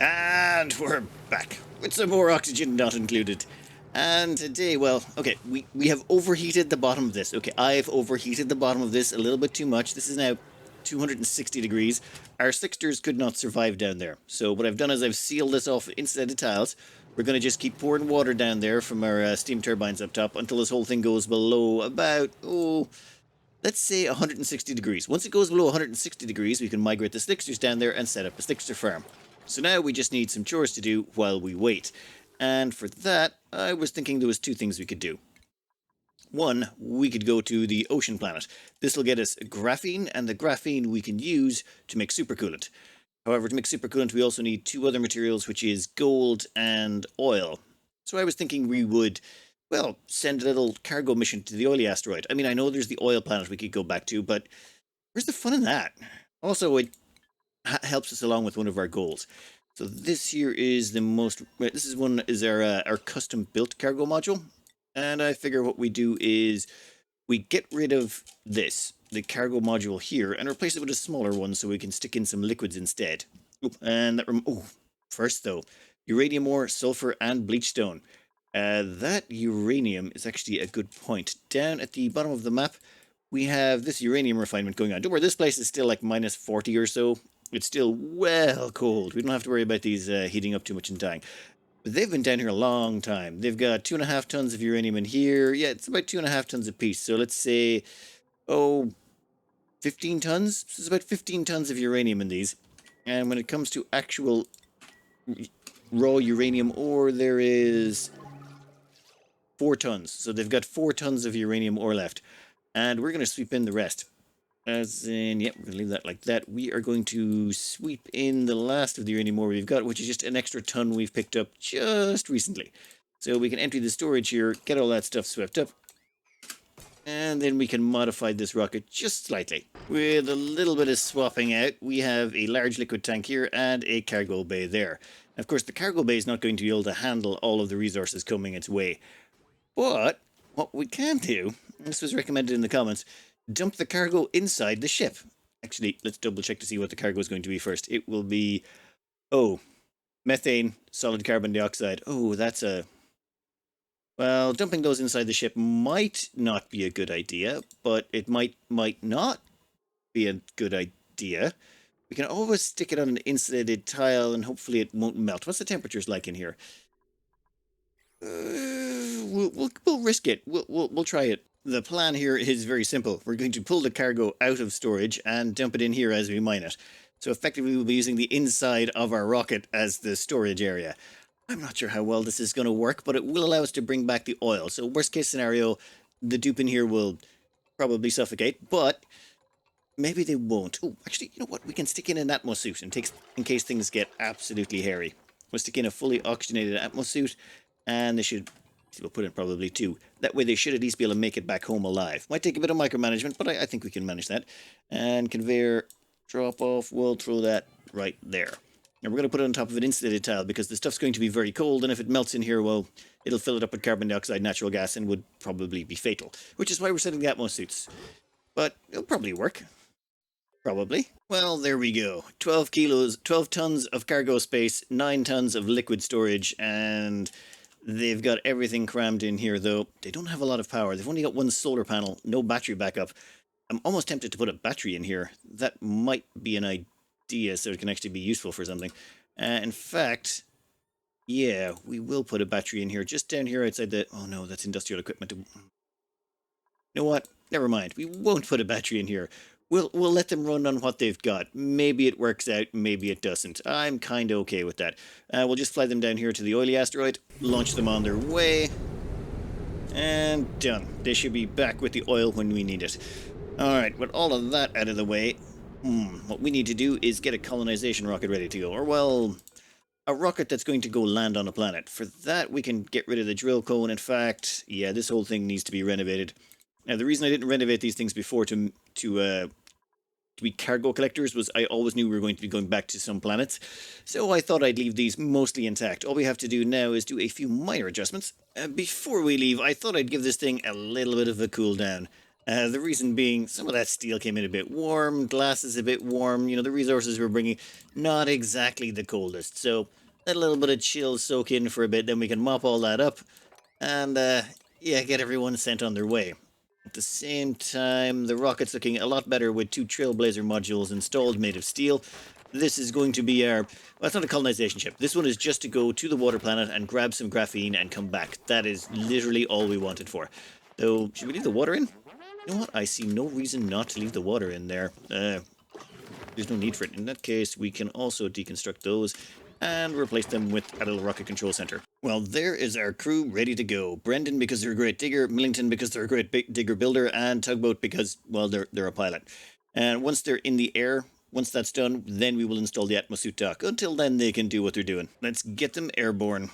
And we're back with some more oxygen not included. And today, well, okay, we have overheated the bottom of this. Okay, I've overheated the bottom of this a little bit too much. This is now 260 degrees. Our sixters could not survive down there. So what I've done is I've sealed this off inside the tiles. We're going to just keep pouring water down there from our steam turbines up top until this whole thing goes below about, let's say 160 degrees. Once it goes below 160 degrees, we can migrate the sixters down there and set up a sixter farm. So now we just need some chores to do while we wait. And for that, I was thinking there was two things we could do. One, we could go to the ocean planet. This will get us graphene, and the graphene we can use to make supercoolant. However, to make supercoolant, we also need two other materials, which is gold and oil. So I was thinking we would, well, send a little cargo mission to the oily asteroid. I mean, I know there's the oil planet we could go back to, but where's the fun in that? Also, it helps us along with one of our goals. So this here is the most, this is one is our custom built cargo module. And I figure what we do is we get rid of this, the cargo module here, and replace it with a smaller one so we can stick in some liquids instead. And that, first though, uranium ore, sulfur, and bleach stone. That uranium is actually a good point. Down at the bottom of the map, we have this uranium refinement going on. Don't worry, this place is still like minus 40 or so. It's still well cold. We don't have to worry about these heating up too much and dying. But they've been down here a long time. They've got 2.5 tons of uranium in here. Yeah, it's about 2.5 tons a piece. So let's say, 15 tons? So it's about 15 tons of uranium in these. And when it comes to actual raw uranium ore, there is 4 tons. So they've got 4 tons of uranium ore left. And we're going to sweep in the rest. As in, yep, we're going to leave that like that. We are going to sweep in the last of the uranium ore we've got, which is just an extra ton we've picked up just recently. So we can empty the storage here, get all that stuff swept up, and then we can modify this rocket just slightly. With a little bit of swapping out, we have a large liquid tank here and a cargo bay there. Of course, the cargo bay is not going to be able to handle all of the resources coming its way. But what we can do, and this was recommended in the comments, dump the cargo inside the ship. Actually, let's double check to see what the cargo is going to be first. It will be, methane, solid carbon dioxide. Oh, that's a... Well, dumping those inside the ship might not be a good idea, but it might not be a good idea. We can always stick it on an insulated tile and hopefully it won't melt. What's the temperatures like in here? We'll risk it. We'll try it. The plan here is very simple. We're going to pull the cargo out of storage and dump it in here as we mine it. So effectively we'll be using the inside of our rocket as the storage area. I'm not sure how well this is going to work, but it will allow us to bring back the oil. So worst case scenario, the dupe in here will probably suffocate, but maybe they won't. Oh, actually, you know what? We can stick in an Atmos suit in case things get absolutely hairy. We'll stick in a fully oxygenated Atmos suit, and they should... We'll put in probably 2. That way they should at least be able to make it back home alive. Might take a bit of micromanagement, but I think we can manage that. And conveyor drop off, we'll throw that right there. Now we're going to put it on top of an insulated tile because the stuff's going to be very cold, and if it melts in here, well, it'll fill it up with carbon dioxide, natural gas, and would probably be fatal. Which is why we're setting the Atmos suits. But it'll probably work. Probably. Well, there we go. 12 tons of cargo space, 9 tons of liquid storage, and... They've got everything crammed in here, though. They don't have a lot of power. They've only got one solar panel, no battery backup. I'm almost tempted to put a battery in here. That might be an idea, so it can actually be useful for something. In fact, yeah, we will put a battery in here, just down here outside the... Oh no, that's industrial equipment. You know what? Never mind. We won't put a battery in here. We'll let them run on what they've got. Maybe it works out, maybe it doesn't. I'm kind of okay with that. We'll just fly them down here to the oily asteroid, launch them on their way, and done. They should be back with the oil when we need it. Alright, with all of that out of the way, what we need to do is get a colonization rocket ready to go. Or, well, a rocket that's going to go land on a planet. For that, we can get rid of the drill cone. In fact, yeah, this whole thing needs to be renovated. Now, the reason I didn't renovate these things before to be cargo collectors was I always knew we were going to be going back to some planets, so I thought I'd leave these mostly intact. All we have to do now is do a few minor adjustments. Before we leave, I thought I'd give this thing a little bit of a cool down. The reason being, some of that steel came in a bit warm, glass is a bit warm, you know, the resources we're bringing, not exactly the coldest. So let a little bit of chill soak in for a bit, then we can mop all that up and, yeah, get everyone sent on their way. At the same time, the rocket's looking a lot better with 2 Trailblazer modules installed made of steel. This is going to be our... Well, it's not a colonization ship. This one is just to go to the water planet and grab some graphene and come back. That is literally all we wanted for. Though, should we leave the water in? You know what? I see no reason not to leave the water in there. There's no need for it. In that case, we can also deconstruct those and replace them with a little rocket control center. Well, there is our crew ready to go. Brendan because they're a great digger, Millington because they're a great digger builder, and Tugboat because, well, they're a pilot. And once they're in the air, once that's done, then we will install the Atmos Suit dock. Until then, they can do what they're doing. Let's get them airborne.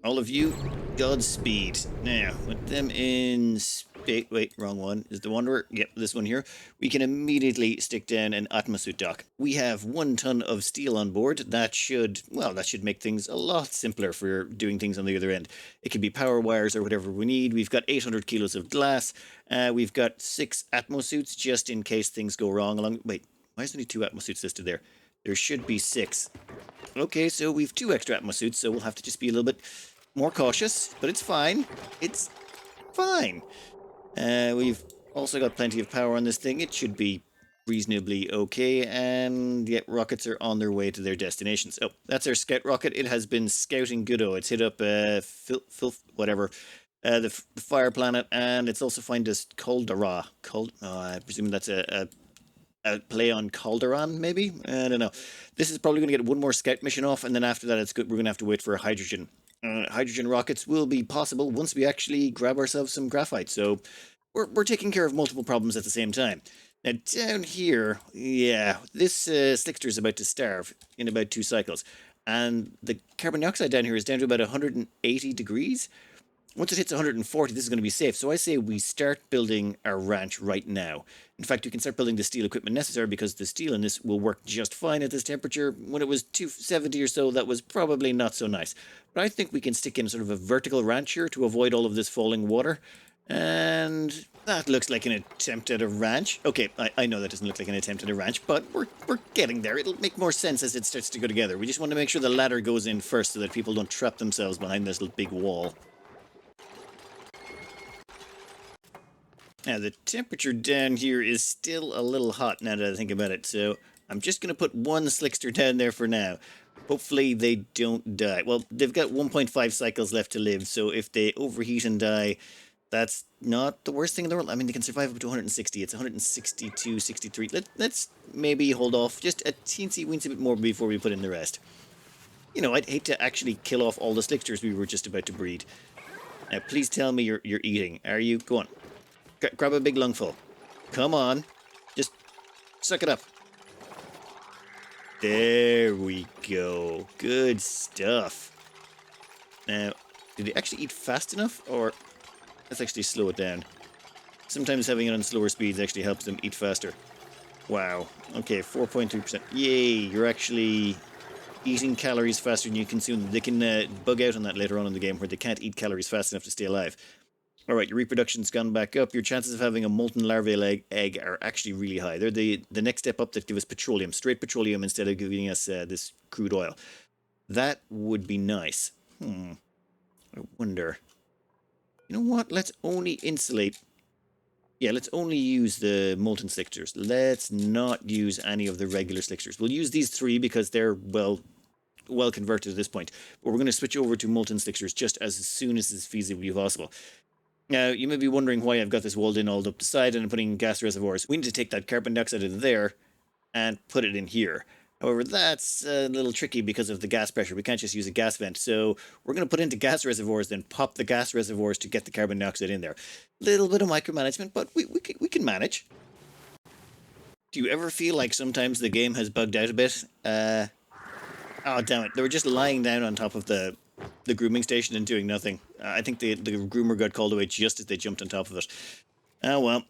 All of you, Godspeed. Now, with them in space... Wait, wrong one. Is the Wanderer? Yep, this one here. We can immediately stick down an Atmos Suit dock. We have 1 ton of steel on board. That should, well, that should make things a lot simpler for doing things on the other end. It can be power wires or whatever we need. We've got 800 kilos of glass. We've got 6 Atmos Suits just in case things go wrong along... Wait, why is there only 2 Atmos Suits listed there? There should be 6. Okay, so we've 2 extra Atmos Suits, so we'll have to just be a little bit more cautious, but it's fine. It's fine. We've also got plenty of power on this thing. It should be reasonably okay, and yet rockets are on their way to their destinations. Oh, that's our scout rocket. It has been scouting good-o. It's hit up whatever, the fire planet, and it's also found this Caldera. I presume that's a play on Calderon, maybe? I don't know. This is probably going to get 1 more scout mission off, and then after that, we're going to have to wait for hydrogen. Hydrogen rockets will be possible once we actually grab ourselves some graphite. So we're taking care of multiple problems at the same time. Now down here, yeah, this slickster is about to starve in about 2 cycles. And the carbon dioxide down here is down to about 180 degrees. Once it hits 140, this is going to be safe. So I say we start building our ranch right now. In fact, you can start building the steel equipment necessary because the steel in this will work just fine at this temperature. When it was 270 or so, that was probably not so nice. But I think we can stick in sort of a vertical ranch here to avoid all of this falling water. And that looks like an attempt at a ranch. Okay, I know that doesn't look like an attempt at a ranch, but we're getting there. It'll make more sense as it starts to go together. We just want to make sure the ladder goes in first so that people don't trap themselves behind this little big wall. Now, the temperature down here is still a little hot now that I think about it, so I'm just going to put 1 slickster down there for now. Hopefully they don't die. Well, they've got 1.5 cycles left to live, so if they overheat and die, that's not the worst thing in the world. I mean, they can survive up to 160. It's 162, 63. Let's maybe hold off just a teensy-weensy bit more before we put in the rest. You know, I'd hate to actually kill off all the slicksters we were just about to breed. Now, please tell me you're eating. Are you? Go on. Grab a big lungful. Come on. Just suck it up. There we go. Good stuff. Now, did they actually eat fast enough? Or let's actually slow it down. Sometimes having it on slower speeds actually helps them eat faster. Wow. Okay, 4.3%. Yay, you're actually eating calories faster than you consume them. They can bug out on that later on in the game where they can't eat calories fast enough to stay alive. Alright, your reproduction's gone back up. Your chances of having a molten larval egg are actually really high. They're the next step up that give us petroleum. Straight petroleum instead of giving us this crude oil. That would be nice. I wonder. You know what? Let's only insulate. Yeah, let's only use the molten slicksters. Let's not use any of the regular slicksters. We'll use these 3 because they're, well converted at this point. But we're going to switch over to molten slicksters just as soon as it's feasibly possible. Now, you may be wondering why I've got this walled in all up the side and I'm putting gas reservoirs. We need to take that carbon dioxide out of there and put it in here. However, that's a little tricky because of the gas pressure. We can't just use a gas vent. So we're going to put into gas reservoirs, then pop the gas reservoirs to get the carbon dioxide in there. Little bit of micromanagement, but we can manage. Do you ever feel like sometimes the game has bugged out a bit? Oh, damn it. They were just lying down on top of the grooming station and doing nothing. I think the groomer got called away just as they jumped on top of it. Oh, well.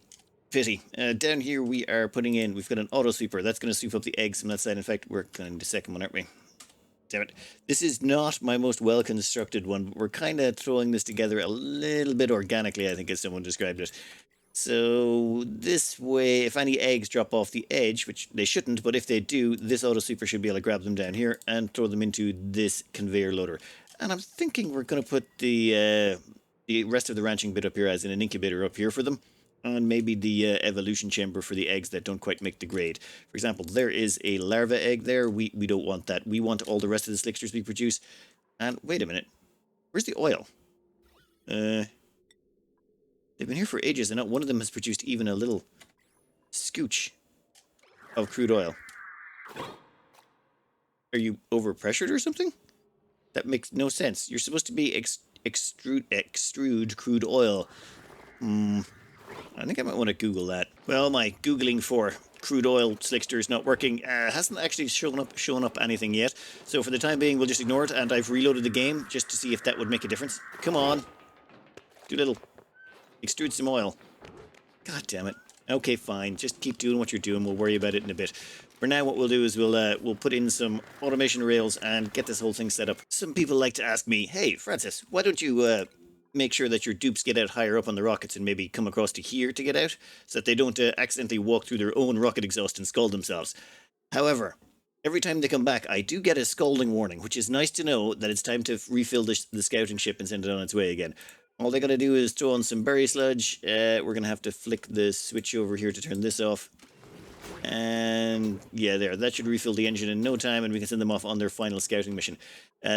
Pity. Down here we've got an auto sweeper. That's going to sweep up the eggs from that side. In fact, we're going to need a second one, aren't we? Damn it. This is not my most well-constructed one, but we're kind of throwing this together a little bit organically, I think, as someone described it. So this way, if any eggs drop off the edge, which they shouldn't, but if they do, this auto sweeper should be able to grab them down here and throw them into this conveyor loader. And I'm thinking we're going to put the rest of the ranching bit up here as in an incubator up here for them. And maybe the evolution chamber for the eggs that don't quite make the grade. For example, there is a larva egg there. We don't want that. We want all the rest of the slicksters we produce. And wait a minute. Where's the oil? They've been here for ages, and not one of them has produced even a little scooch of crude oil. Are you overpressured or something? That makes no sense. You're supposed to be extrude crude oil. I think I might want to Google that. Well, my Googling for crude oil slickster is not working. Hasn't actually shown up anything yet. So for the time being, we'll just ignore it, and I've reloaded the game just to see if that would make a difference. Come on. Do little. Extrude some oil. God damn it. Okay, fine. Just keep doing what you're doing. We'll worry about it in a bit. For now, what we'll do is we'll put in some automation rails and get this whole thing set up. Some people like to ask me, hey, Francis, why don't you make sure that your dupes get out higher up on the rockets and maybe come across to here to get out so that they don't accidentally walk through their own rocket exhaust and scald themselves. However, every time they come back, I do get a scalding warning, which is nice to know that it's time to refill the scouting ship and send it on its way again. All they got to do is throw on some berry sludge. We're going to have to flick the switch over here to turn this off. And yeah, there. That should refill the engine in no time, and we can send them off on their final scouting mission.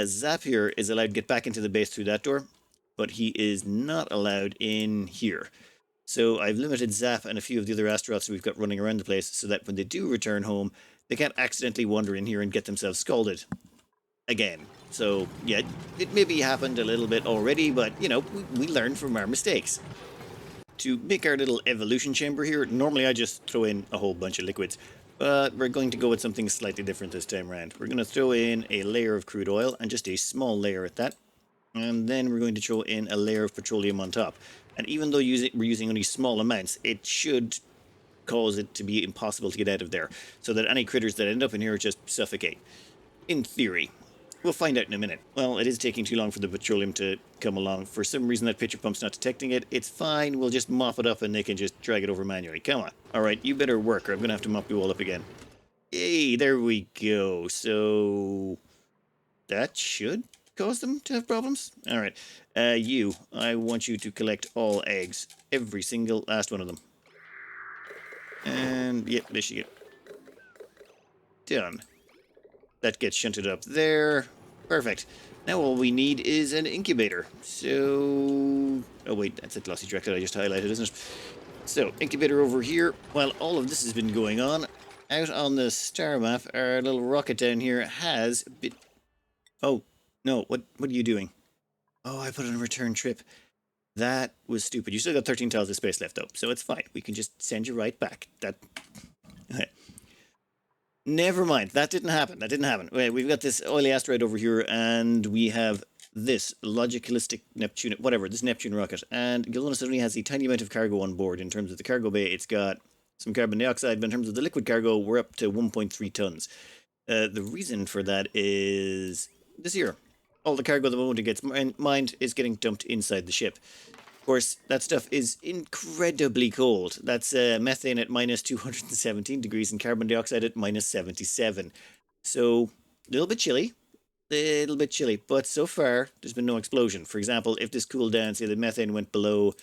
Zap here is allowed to get back into the base through that door, but he is not allowed in here. So I've limited Zap and a few of the other astronauts we've got running around the place so that when they do return home, they can't accidentally wander in here and get themselves scalded again. So, yeah, it maybe happened a little bit already, but, you know, we learn from our mistakes. To make our little evolution chamber here, normally I just throw in a whole bunch of liquids, but we're going to go with something slightly different this time around. We're going to throw in a layer of crude oil, and just a small layer at that, and then we're going to throw in a layer of petroleum on top. And even though we're using only small amounts, it should cause it to be impossible to get out of there, so that any critters that end up in here just suffocate. In theory. We'll find out in a minute. Well, it is taking too long for the petroleum to come along. For some reason that pitcher pump's not detecting it. It's fine. We'll just mop it up and they can just drag it over manually. Come on. Alright, you better work or I'm going to have to mop you all up again. Yay, there we go. So that should cause them to have problems. Alright, I want you to collect all eggs. Every single last one of them. And, yep, there you go. Done. That gets shunted up there. Perfect. Now all we need is an incubator. So... oh wait, that's a glossy track that I just highlighted, isn't it? So, incubator over here. While all of this has been going on, out on the star map, our little rocket down here has been... oh, no, what are you doing? Oh, I put it on a return trip. That was stupid. You still got 13 tiles of space left, though, so it's fine. We can just send you right back. That... okay. Never mind. That didn't happen. Wait, we've got this oily asteroid over here, and we have this logicalistic Neptune, whatever, this Neptune rocket. And you'll notice it only has a tiny amount of cargo on board. In terms of the cargo bay, it's got some carbon dioxide, but in terms of the liquid cargo, we're up to 1.3 tons. The reason for that is this here. All the cargo the moment it gets mined is getting dumped inside the ship. Of course, that stuff is incredibly cold. That's methane at minus 217 degrees and carbon dioxide at minus 77. So, a little bit chilly. But so far, there's been no explosion. For example, if this cooled down, say the methane went below,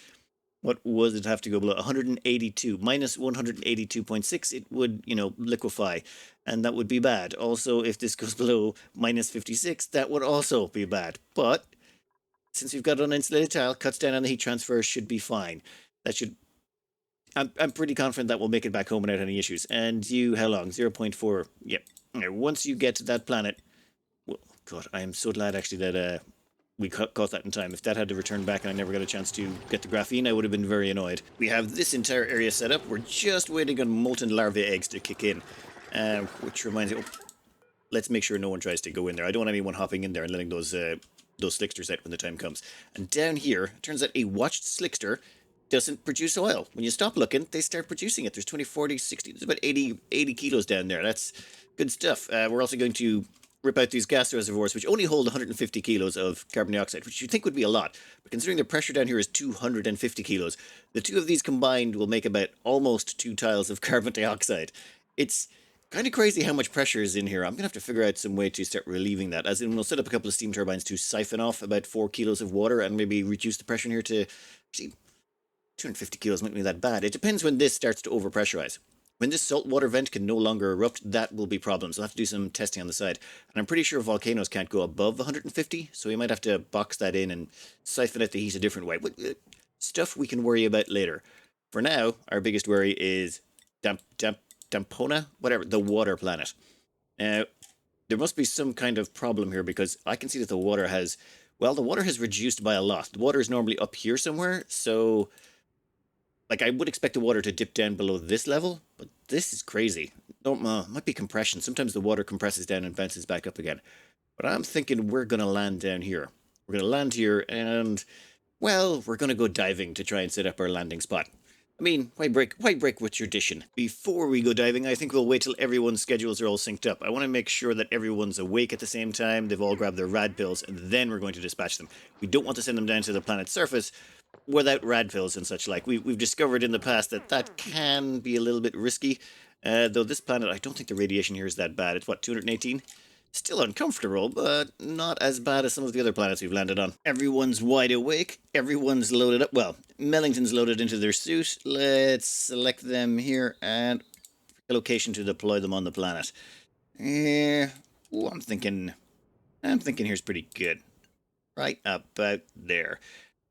what would it have to go below? 182. Minus 182.6, it would, liquefy. And that would be bad. Also, if this goes below minus 56, that would also be bad. But... since we've got an uninsulated tile, cuts down on the heat transfer, should be fine. That should... I'm pretty confident that we'll make it back home without any issues. And you, how long? 0.4. Yep. Once you get to that planet... well, God, I am so glad actually that we caught that in time. If that had to return back and I never got a chance to get the graphene, I would have been very annoyed. We have this entire area set up. We're just waiting on molten larvae eggs to kick in. Which reminds me... oh, let's make sure no one tries to go in there. I don't want anyone hopping in there and letting those slicksters out when the time comes. And down here, it turns out a watched slickster doesn't produce oil. When you stop looking, they start producing it. There's 20, 40, 60, there's about 80 kilos down there. That's good stuff. We're also going to rip out these gas reservoirs, which only hold 150 kilos of carbon dioxide, which you'd think would be a lot. But considering the pressure down here is 250 kilos, the two of these combined will make about almost 2 tiles of carbon dioxide. It's kind of crazy how much pressure is in here. I'm going to have to figure out some way to start relieving that. As in, we'll set up a couple of steam turbines to siphon off about 4 kilos of water and maybe reduce the pressure in here to... Actually, 250 kilos might be that bad. It depends when this starts to overpressurize. When this saltwater vent can no longer erupt, that will be problems. I'll have to do some testing on the side. And I'm pretty sure volcanoes can't go above 150, so we might have to box that in and siphon out the heat a different way. Stuff we can worry about later. For now, our biggest worry is Dampona? Whatever, the water planet. Now, there must be some kind of problem here because I can see that the water has... Well, the water has reduced by a lot. The water is normally up here somewhere, so... Like, I would expect the water to dip down below this level, but this is crazy. Might be compression. Sometimes the water compresses down and bounces back up again. But I'm thinking we're going to land down here. We're going to land here and, well, we're going to go diving to try and set up our landing spot. I mean, why break with tradition? Before we go diving, I think we'll wait till everyone's schedules are all synced up. I want to make sure that everyone's awake at the same time, they've all grabbed their rad pills, and then we're going to dispatch them. We don't want to send them down to the planet's surface without rad pills and such like. We've discovered in the past that that can be a little bit risky. Though this planet, I don't think the radiation here is that bad. It's what, 218? Still uncomfortable, but not as bad as some of the other planets we've landed on. Everyone's wide awake. Everyone's loaded up. Well, Mellington's loaded into their suit. Let's select them here and pick a location to deploy them on the planet. I'm thinking here's pretty good. Right about there.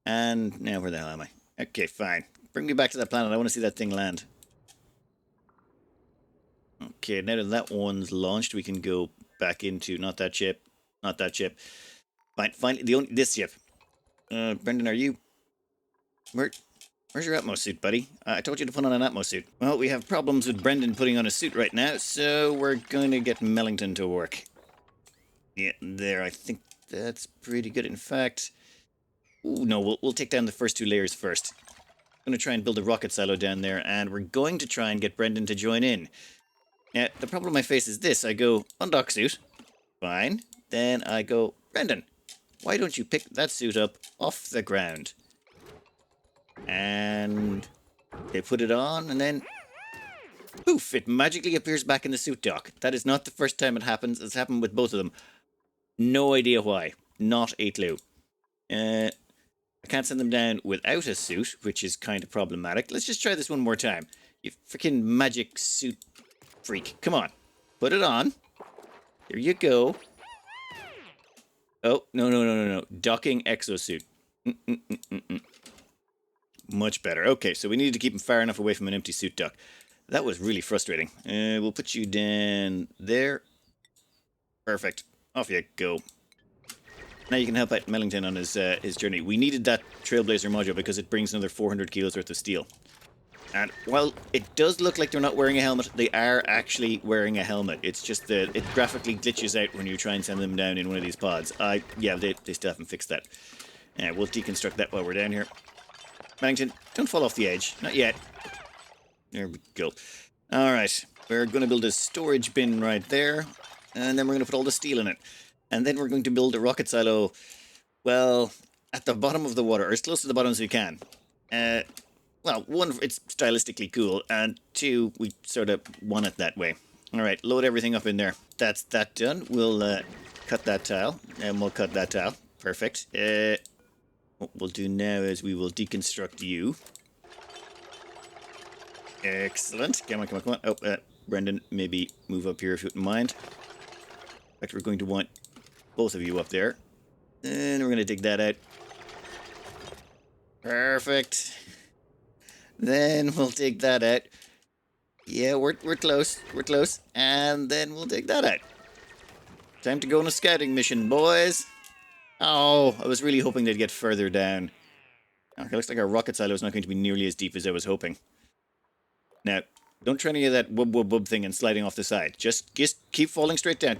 And now where the hell am I? Okay, fine. Bring me back to that planet. I want to see that thing land. Okay, now that one's launched, we can go back into not that ship. Fine, finally, this ship. Brendan, are you... Where's your Atmos suit, buddy? I told you to put on an Atmos suit. Well, we have problems with Brendan putting on a suit right now, so we're going to get Mellington to work. Yeah, there, I think that's pretty good. In fact... Ooh, no, we'll take down the first 2 layers first. I'm going to try and build a rocket silo down there, and we're going to try and get Brendan to join in. Now, the problem I face is this. I go, undock suit. Fine. Then I go, Brendan, why don't you pick that suit up off the ground? And they put it on, and then... Poof! It magically appears back in the suit dock. That is not the first time it happens. It's happened with both of them. No idea why. Not a clue. I can't send them down without a suit, which is kind of problematic. Let's just try this one more time. You freaking magic suit freak. Come on. Put it on. Here you go. Oh, no. Docking exosuit. Much better. Okay, so we needed to keep him far enough away from an empty suit dock. That was really frustrating. We'll put you down there. Perfect. Off you go. Now you can help out Mellington on his journey. We needed that Trailblazer module because it brings another 400 kilos worth of steel. And while it does look like they're not wearing a helmet, they are actually wearing a helmet. It's just that it graphically glitches out when you try and send them down in one of these pods. Yeah, they still haven't fixed that. We'll deconstruct that while we're down here. Mellington, don't fall off the edge. Not yet. There we go. Alright, we're going to build a storage bin right there. And then we're going to put all the steel in it. And then we're going to build a rocket silo, well, at the bottom of the water, or as close to the bottom as we can. Well, 1, it's stylistically cool, and 2, we sort of want it that way. Alright, load everything up in there. That's that done. We'll cut that tile, and we'll cut that tile. Perfect. What we'll do now is we will deconstruct you. Excellent. Come on. Oh, Brendan, maybe move up here if you wouldn't mind. In fact, we're going to want both of you up there. And we're going to dig that out. Perfect. Then we'll dig that out. Yeah, we're close. We're close. And then we'll dig that out. Time to go on a scouting mission, boys. Oh, I was really hoping they'd get further down. Okay, looks like our rocket silo is not going to be nearly as deep as I was hoping. Now, don't try any of that wub thing and sliding off the side. Just keep falling straight down.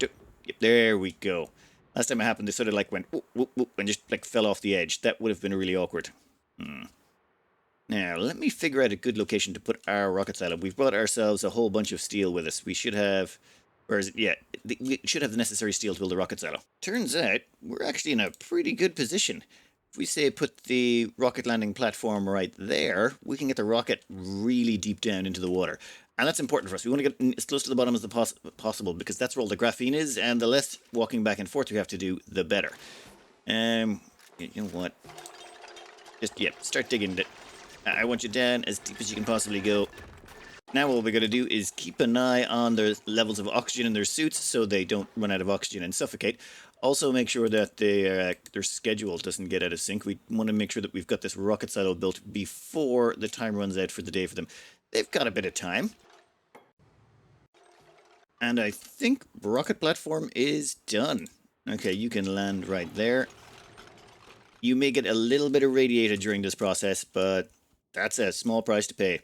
There we go. Last time it happened, they sort of like went whoop, and just like fell off the edge. That would have been really awkward. Now, let me figure out a good location to put our rocket silo. We've brought ourselves a whole bunch of steel with us. We should have Whereas, yeah, we should have the necessary steel to build a rocket silo. Turns out, we're actually in a pretty good position. If we say put the rocket landing platform right there, we can get the rocket really deep down into the water. And that's important for us. We want to get as close to the bottom as possible, because that's where all the graphene is, and the less walking back and forth we have to do, the better. You know what? Just, yeah, start digging it. I want you down as deep as you can possibly go. Now what we're going to do is keep an eye on the levels of oxygen in their suits so they don't run out of oxygen and suffocate. Also make sure that their schedule doesn't get out of sync. We want to make sure that we've got this rocket silo built before the time runs out for the day for them. They've got a bit of time. And I think rocket platform is done. Okay, you can land right there. You may get a little bit irradiated during this process, but that's a small price to pay.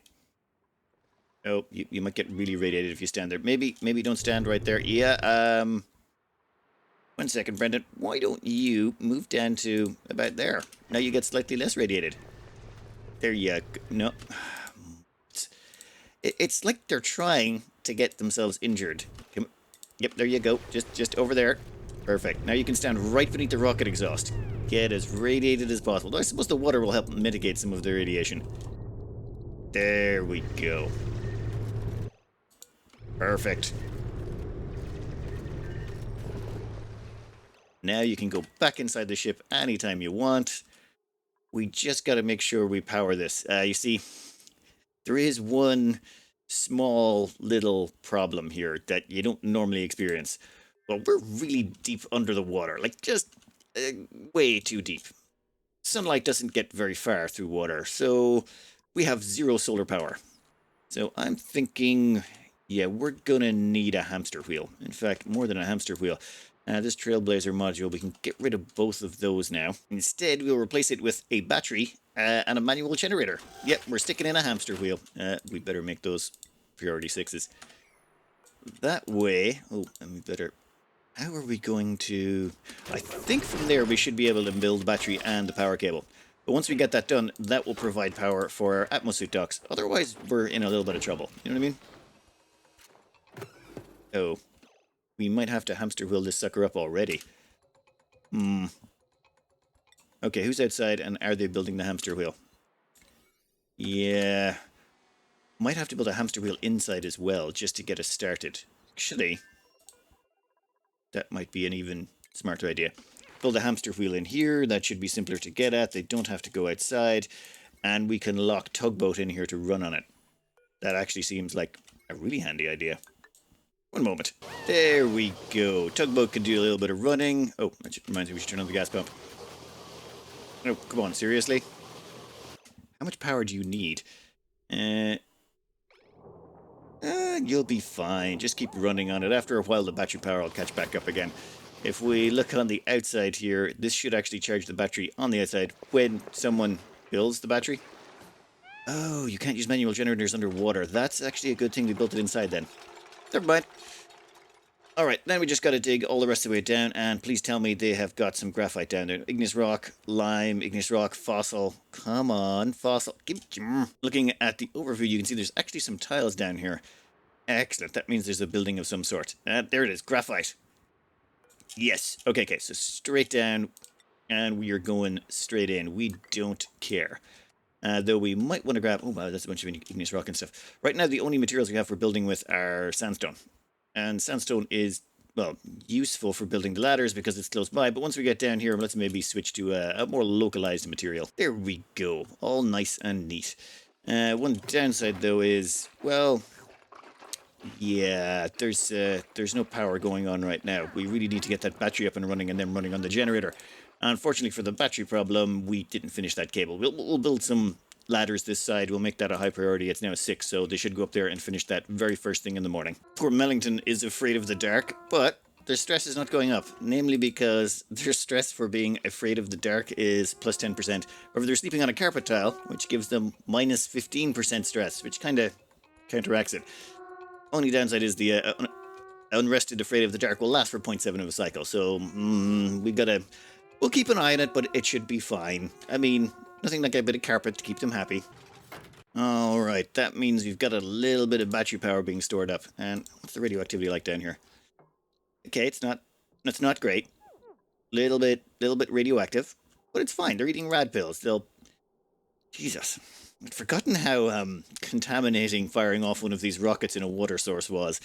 Oh, you might get really radiated if you stand there. Maybe don't stand right there. Yeah, 1 second, Brendan. Why don't you move down to about there? Now you get slightly less radiated. There you go. No. It's like they're trying to get themselves injured. Yep, there you go. Just over there. Perfect. Now you can stand right beneath the rocket exhaust. Get as radiated as possible. Though I suppose the water will help mitigate some of the radiation. There we go. Perfect. Now you can go back inside the ship anytime you want. We just got to make sure we power this. You see, there is one small little problem here that you don't normally experience. Well, we're really deep under the water, like just way too deep. Sunlight doesn't get very far through water, so we have zero solar power. So I'm thinking, yeah, we're gonna need a hamster wheel. In fact, more than a hamster wheel. This Trailblazer module, we can get rid of both of those now. Instead, we'll replace it with a battery and a manual generator. Yep, we're sticking in a hamster wheel. We better make those priority 6s. That way, oh, and we better... How are we going to... I think from there we should be able to build the battery and the power cable. But once we get that done, that will provide power for our Atmos Suit docks. Otherwise, we're in a little bit of trouble. You know what I mean? Oh. We might have to hamster wheel this sucker up already. Okay, who's outside and are they building the hamster wheel? Yeah. Might have to build a hamster wheel inside as well, just to get us started. Actually, that might be an even smarter idea. Build a hamster wheel in here. That should be simpler to get at. They don't have to go outside. And we can lock Tugboat in here to run on it. That actually seems like a really handy idea. One moment. There we go. Tugboat can do a little bit of running. Oh, that reminds me we should turn on the gas pump. Oh, come on, seriously? How much power do you need? You'll be fine. Just keep running on it. After a while, the battery power will catch back up again. If we look on the outside here, this should actually charge the battery on the outside when someone builds the battery. Oh, you can't use manual generators underwater. That's actually a good thing we built it inside then. Never mind. Alright, then we just got to dig all the rest of the way down, and please tell me they have got some graphite down there. Igneous rock, lime, igneous rock, fossil. Come on, fossil. Looking at the overview, you can see there's actually some tiles down here. Excellent, that means there's a building of some sort. There it is, graphite. Yes, okay, so straight down, and we are going straight in. We don't care. Though we might want to grab... Oh, wow, that's a bunch of igneous rock and stuff. Right now, the only materials we have for building with are sandstone. And sandstone is, well, useful for building the ladders because it's close by. But once we get down here, let's maybe switch to a more localized material. There we go. All nice and neat. One downside, though, is, well... Yeah, there's no power going on right now. We really need to get that battery up and running and then running on the generator. Unfortunately for the battery problem, we didn't finish that cable. We'll build some ladders this side. We'll make that a high priority. It's now 6, so they should go up there and finish that very first thing in the morning. Poor Mellington is afraid of the dark, but their stress is not going up. Namely because their stress for being afraid of the dark is plus 10%. However, they're sleeping on a carpet tile, which gives them minus 15% stress, which kind of counteracts it. Only downside is the unrested afraid of the dark will last for 0.7 of a cycle, so we'll keep an eye on it, but it should be fine. I mean, nothing like a bit of carpet to keep them happy. Alright, that means we've got a little bit of battery power being stored up. And what's the radioactivity like down here? Okay, it's not great. Little bit radioactive, but it's fine. They're eating rad pills. They'll Jesus. I'd forgotten how contaminating firing off one of these rockets in a water source was.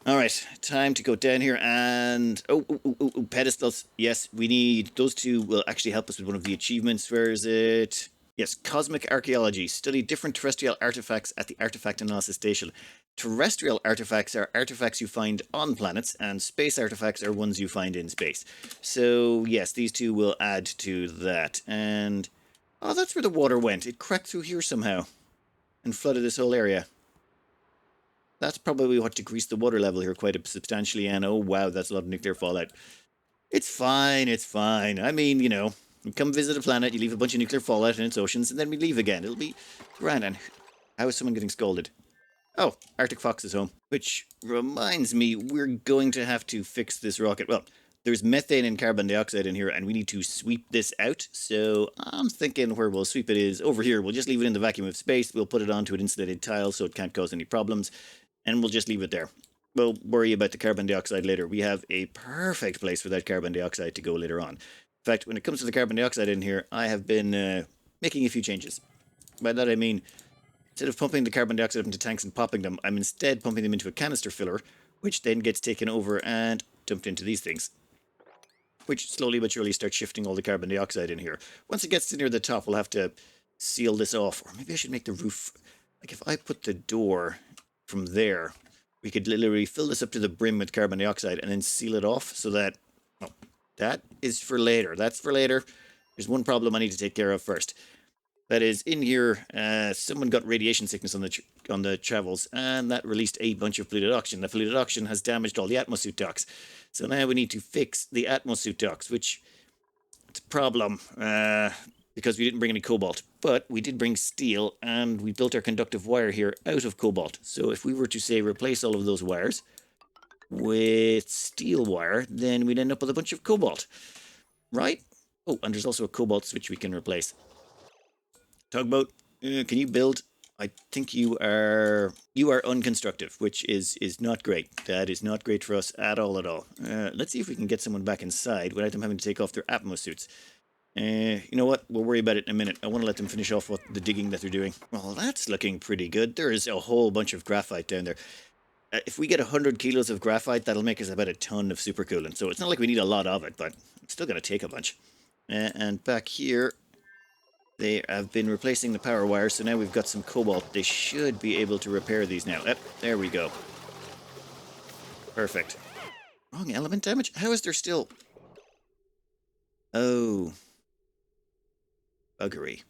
All right, time to go down here and pedestals. Yes, we need those two. Will actually help us with one of the achievements. Where is it? Yes, cosmic archaeology. Study different terrestrial artifacts at the artifact analysis station. Terrestrial artifacts are artifacts you find on planets, and space artifacts are ones you find in space. So yes, these two will add to that. And oh, that's where the water went. It cracked through here somehow and flooded this whole area. That's probably what decreased the water level here quite substantially. And oh wow, that's a lot of nuclear fallout. It's fine, it's fine. I mean, you come visit a planet, you leave a bunch of nuclear fallout in its oceans, and then we leave again. It'll be grand. And how is someone getting scolded? Oh, Arctic Fox is home. Which reminds me, we're going to have to fix this rocket. Well, there's methane and carbon dioxide in here, and we need to sweep this out. So I'm thinking where we'll sweep it is over here. We'll just leave it in the vacuum of space. We'll put it onto an insulated tile so it can't cause any problems. And we'll just leave it there. We'll worry about the carbon dioxide later. We have a perfect place for that carbon dioxide to go later on. In fact, when it comes to the carbon dioxide in here, I have been making a few changes. By that I mean, instead of pumping the carbon dioxide into tanks and popping them, I'm instead pumping them into a canister filler, which then gets taken over and dumped into these things, which slowly but surely starts shifting all the carbon dioxide in here. Once it gets to near the top, we'll have to seal this off. Or maybe I should make the roof... Like, if I put the door from there, we could literally fill this up to the brim with carbon dioxide and then seal it off so that... Well, that is for later. That's for later. There's one problem I need to take care of first. That is, in here, someone got radiation sickness on the travels, and that released a bunch of polluted oxygen. The polluted oxygen has damaged all the Atmos Suit docks. So now we need to fix the Atmos Suit docks, which it's a problem, because we didn't bring any cobalt. But we did bring steel, and we built our conductive wire here out of cobalt. So if we were to, say, replace all of those wires with steel wire, then we'd end up with a bunch of cobalt. Right? Oh, and there's also a cobalt switch we can replace. Tugboat, can you build? I think you are unconstructive, which is not great. That is not great for us at all, at all. Let's see if we can get someone back inside without them having to take off their Atmos suits. You know what? We'll worry about it in a minute. I want to let them finish off the digging that they're doing. Well, that's looking pretty good. There is a whole bunch of graphite down there. If we get 100 kilos of graphite, that'll make us about a ton of supercoolant. So it's not like we need a lot of it, but it's still going to take a bunch. And back here, they have been replacing the power wires, so now we've got some cobalt. They should be able to repair these now. There we go. Perfect. Wrong element damage? How is there still... Oh. Buggery.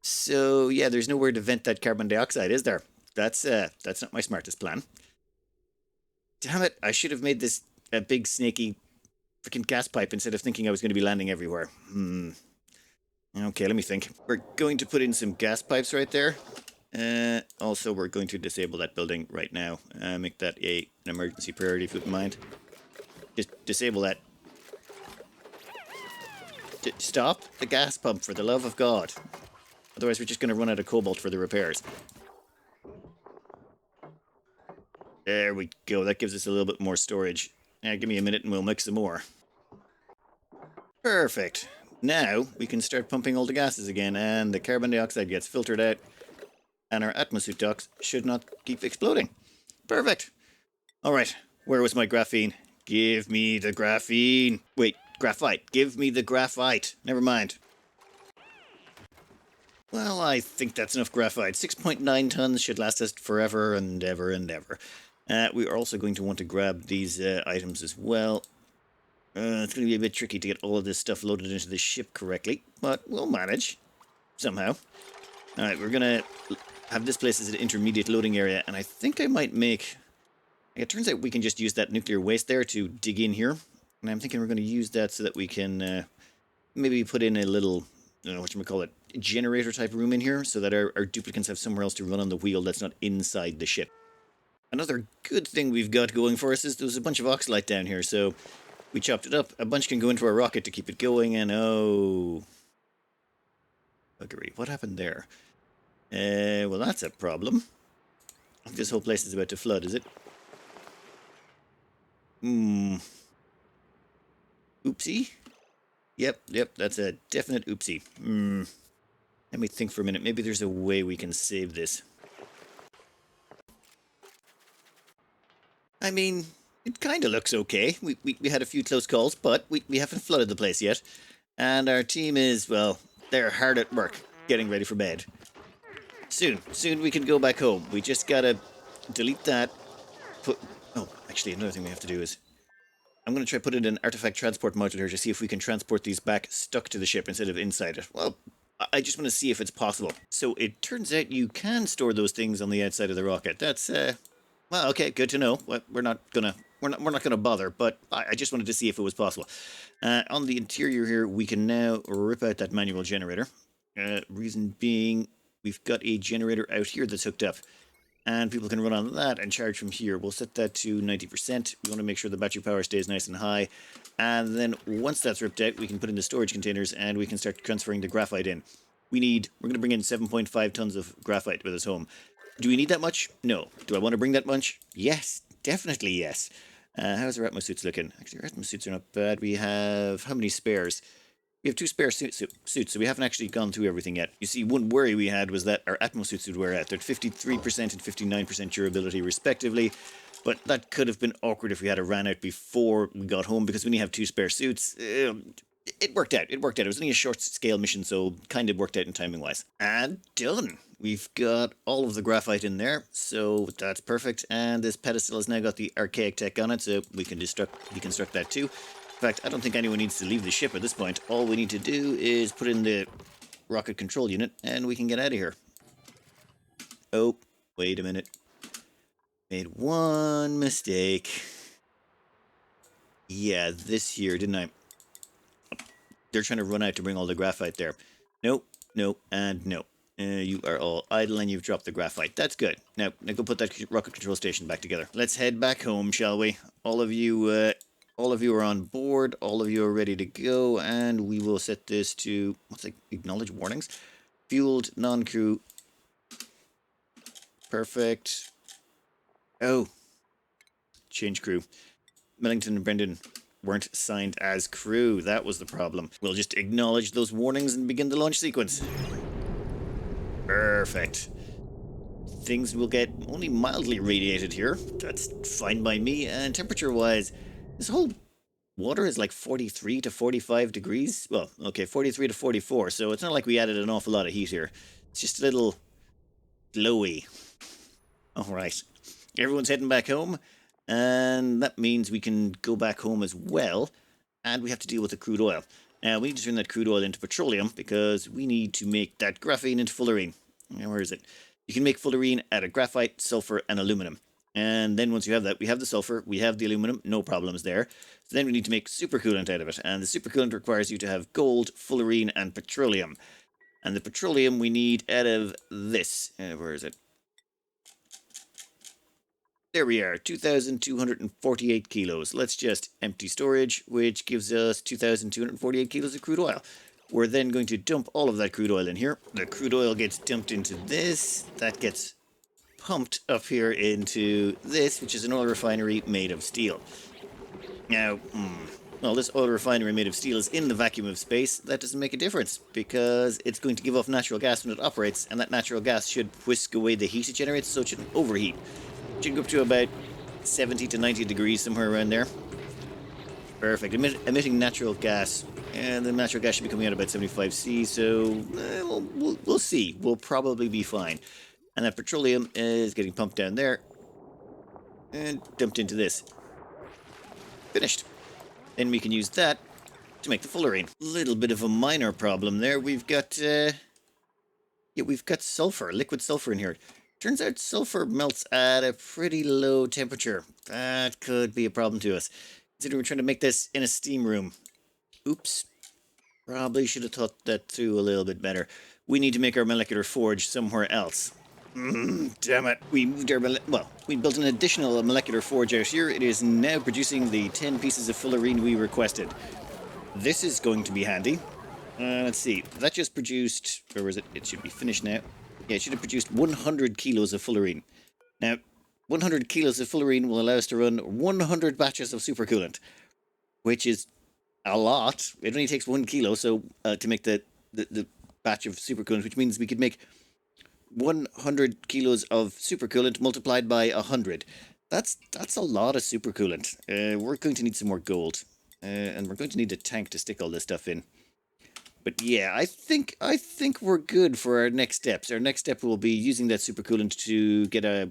So, yeah, there's nowhere to vent that carbon dioxide, is there? That's not my smartest plan. Damn it, I should have made this a big snaky freaking gas pipe instead of thinking I was going to be landing everywhere. Okay, let me think. We're going to put in some gas pipes right there. Also, we're going to disable that building right now. Make that an emergency priority, if you wouldn't mind. Just disable that. Stop the gas pump, for the love of God. Otherwise, we're just going to run out of cobalt for the repairs. There we go. That gives us a little bit more storage. Give me a minute and we'll make some more. Perfect. Now we can start pumping all the gases again, and the carbon dioxide gets filtered out, and our Atmos Suit docks should not keep exploding. Perfect. All right, where was my graphene? Give me the graphene. Wait, graphite. Give me the graphite. Never mind. Well, I think that's enough graphite. 6.9 tons should last us forever and ever and ever. We are also going to want to grab these items as well. It's going to be a bit tricky to get all of this stuff loaded into the ship correctly, but we'll manage. Somehow. Alright, we're going to have this place as an intermediate loading area, and I think I might make... It turns out we can just use that nuclear waste there to dig in here, and I'm thinking we're going to use that so that we can maybe put in a little, I don't know whatchamacallit, generator type room in here, so that our duplicants have somewhere else to run on the wheel that's not inside the ship. Another good thing we've got going for us is there's a bunch of oxalite down here, so... We chopped it up. A bunch can go into our rocket to keep it going, and oh... Buggery. What happened there? Well, that's a problem. This whole place is about to flood, is it? Oopsie. Yep, that's a definite oopsie. Let me think for a minute. Maybe there's a way we can save this. I mean, it kind of looks okay. We had a few close calls, but we haven't flooded the place yet. And our team is, well, they're hard at work getting ready for bed. Soon we can go back home. We just gotta delete that. Oh, actually, another thing we have to do is I'm going to try put in an artifact transport module here to see if we can transport these back stuck to the ship instead of inside it. Well, I just want to see if it's possible. So it turns out you can store those things on the outside of the rocket. That's well, okay, good to know. We're not gonna bother, but I just wanted to see if it was possible. On the interior here, we can now rip out that manual generator. Reason being, we've got a generator out here that's hooked up. And people can run on that and charge from here. We'll set that to 90%. We want to make sure the battery power stays nice and high. And then once that's ripped out, we can put in the storage containers and we can start transferring the graphite in. We're going to bring in 7.5 tons of graphite with us home. Do we need that much? No. Do I want to bring that much? Yes, definitely yes. How's our Atmos Suits looking? Actually, our Atmos Suits are not bad. We have, how many spares? We have 2 spare suits, so we haven't actually gone through everything yet. You see, one worry we had was that our Atmos Suits would wear out. They're at 53% and 59% durability, respectively. But that could have been awkward if we had ran out before we got home, because when you have 2 spare suits, it worked out. It was only a short-scale mission, so kind of worked out in timing-wise. And done. We've got all of the graphite in there, so that's perfect. And this pedestal has now got the archaic tech on it, so we can deconstruct that too. In fact, I don't think anyone needs to leave the ship at this point. All we need to do is put in the rocket control unit and we can get out of here. Oh, wait a minute. Made one mistake. Yeah, this here, didn't I? They're trying to run out to bring all the graphite there. Nope, and no. You are all idle and you've dropped the graphite. That's good. Now go put that rocket control station back together. Let's head back home, shall we? All of you are on board, all of you are ready to go, and we will set this to, acknowledge warnings? Fueled, non-crew. Perfect. Oh. Change crew. Millington and Brendan weren't signed as crew. That was the problem. We'll just acknowledge those warnings and begin the launch sequence. Perfect. Things will get only mildly radiated here. That's fine by me, and temperature-wise, this whole water is like 43 to 45 degrees. Well, okay, 43 to 44, so it's not like we added an awful lot of heat here. It's just a little glowy. Alright, everyone's heading back home, and that means we can go back home as well, and we have to deal with the crude oil. Now, we need to turn that crude oil into petroleum, because we need to make that graphene into fullerene. Now, where is it? You can make fullerene out of graphite, sulfur, and aluminum. And then once you have that, we have the sulfur, we have the aluminum, no problems there. So then we need to make supercoolant out of it. And the supercoolant requires you to have gold, fullerene, and petroleum. And the petroleum we need out of this. Where is it? There we are, 2,248 kilos. Let's just empty storage, which gives us 2,248 kilos of crude oil. We're then going to dump all of that crude oil in here. The crude oil gets dumped into this. That gets pumped up here into this, which is an oil refinery made of steel. Now, well, this oil refinery made of steel is in the vacuum of space. That doesn't make a difference, because it's going to give off natural gas when it operates, and that natural gas should whisk away the heat it generates, so it shouldn't overheat. It should go up to about 70 to 90 degrees, somewhere around there. Perfect. Emitting natural gas, and the natural gas should be coming out about 75 C, so we'll see. We'll probably be fine. And that petroleum is getting pumped down there and dumped into this. Finished. Then we can use that to make the fullerene. Little bit of a minor problem there. We've got sulfur, liquid sulfur in here. Turns out sulfur melts at a pretty low temperature. That could be a problem to us. Considering we're trying to make this in a steam room. Oops. Probably should have thought that through a little bit better. We need to make our molecular forge somewhere else. Damn it. We built an additional molecular forge out here. It is now producing the 10 pieces of fullerene we requested. This is going to be handy. Let's see. That just produced... Where was it? It should be finished now. Yeah, it should have produced 100 kilos of fullerene. Now, 100 kilos of fullerene will allow us to run 100 batches of supercoolant, which is a lot. It only takes 1 kilo so to make the batch of supercoolant, which means we could make 100 kilos of supercoolant multiplied by 100. That's a lot of supercoolant. We're going to need some more gold, and we're going to need a tank to stick all this stuff in. But yeah, I think we're good for our next steps. Our next step will be using that supercoolant to get a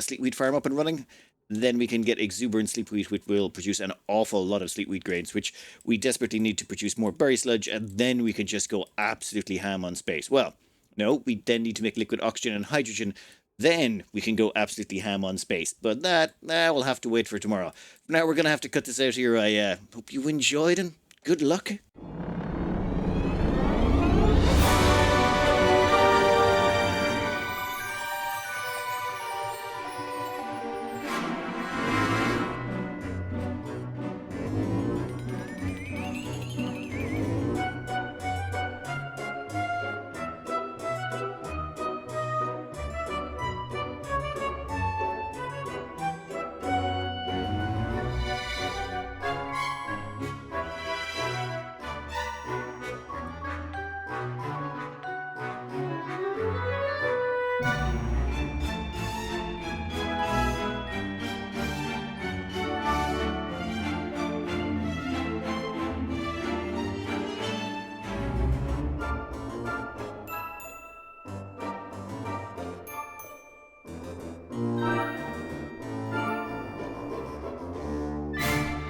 sleet wheat farm up and running. Then we can get exuberant sleet wheat, which will produce an awful lot of sleet wheat grains, which we desperately need to produce more berry sludge, and then we can just go absolutely ham on space. Well, no, we then need to make liquid oxygen and hydrogen. Then we can go absolutely ham on space. But that we'll have to wait for tomorrow. For now, we're going to have to cut this out here. I hope you enjoyed, and good luck.